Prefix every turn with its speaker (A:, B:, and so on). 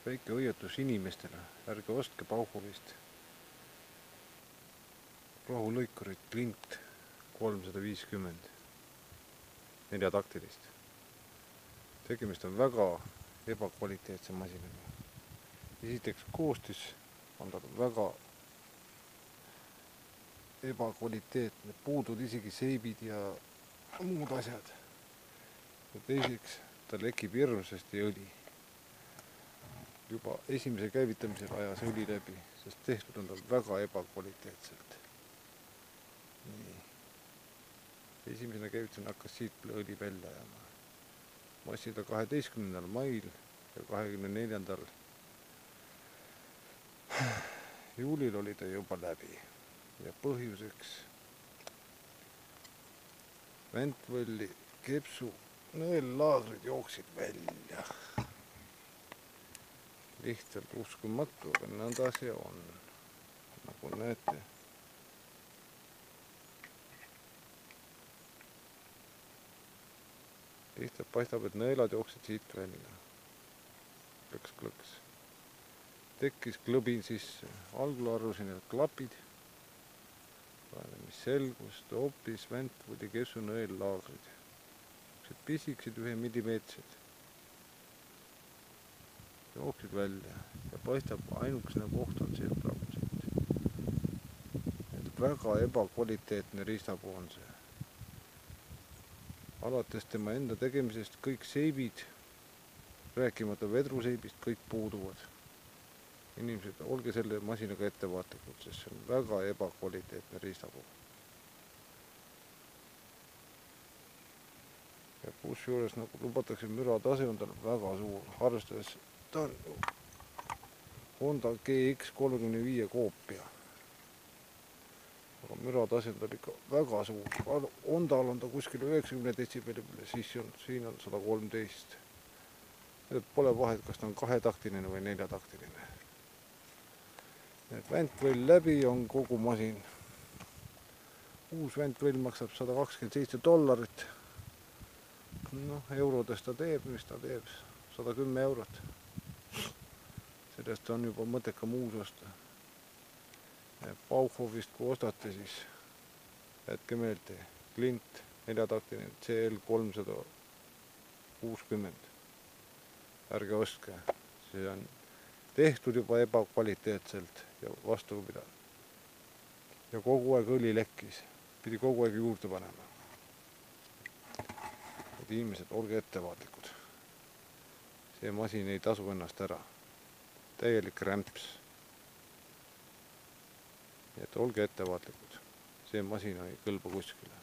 A: Väike hoiatus inimestele, ärge ostke Bauhofist rohulõikurit Klint 350 neljataktilist. Tegemist on väga ebakvaliteetse masinaga. Esiteks koostis on tal väga ebakvaliteetne, puudud isegi seibid ja muud asjad. Ja teiseks ta lekib hirmsasti õli. Juba esimese käivitamisel ajas õli läbi, sest tehtud on tal väga ebakvaliteetselt. Nii. Esimesena käivitasin hakkas siit õli välja jääma. Ma ostsin ta 12. mail ja 24. juulil oli ta juba läbi. Ja põhjuseks Ventvõlli kepsu nõellaagrid jooksid välja. Lihtsalt uskumatu, aga nõnda see on, nagu näete. Lihtsalt paistab, et nõelad jooksid siit välja. Klõks. Tekkis klõbin sisse. Algul arvasin, et klapid. Mis selgus, hoopis Ventvõlli kepsu nõellaagrid. Pisiksid 1 millimeetrid. Jooksid välja ja paistab ainukesena koht on see praegu. Väga ebakvaliteetne riistapuu on see. Alates tema enda tegemisest kõik seibid, rääkimata vedruseibist, kõik puuduvad. Inimesed, olge selle masinaga ettevaatlikud, sest see on väga ebakvaliteetne riistapuu. Ja kus juures nagu lubatakse müra tase on tal väga suur, arvestades ta on Honda GX35 koopia. Aga müra tase on tal ikka väga suur. Hondal on ta kuskil 90 detsibelli peale, siis siin on 113. Pole vahet, kas ta on 2-taktiline või 4-taktiline. Ventvõll läbi on kogu masin. Uus ventvõll maksab $127. Eurodes ta teeb, mis ta teeb, 110 eurot. Sellest on juba mõttekam uus osta. Bauhofist kui ostate, siis jätke meelde, Klint 4-taktiline CL 360. Ärge ostke, see on tehtud juba ebakvaliteetselt ja vastupidi. Ja kogu aeg õli lekkis, pidi kogu aeg juurde panema. Et inimesed, olge ettevaatlikud. See masin ei tasu ennast ära. Täielik rämps. Et olge ettevaatlikud. See masin ei kõlba kuskile.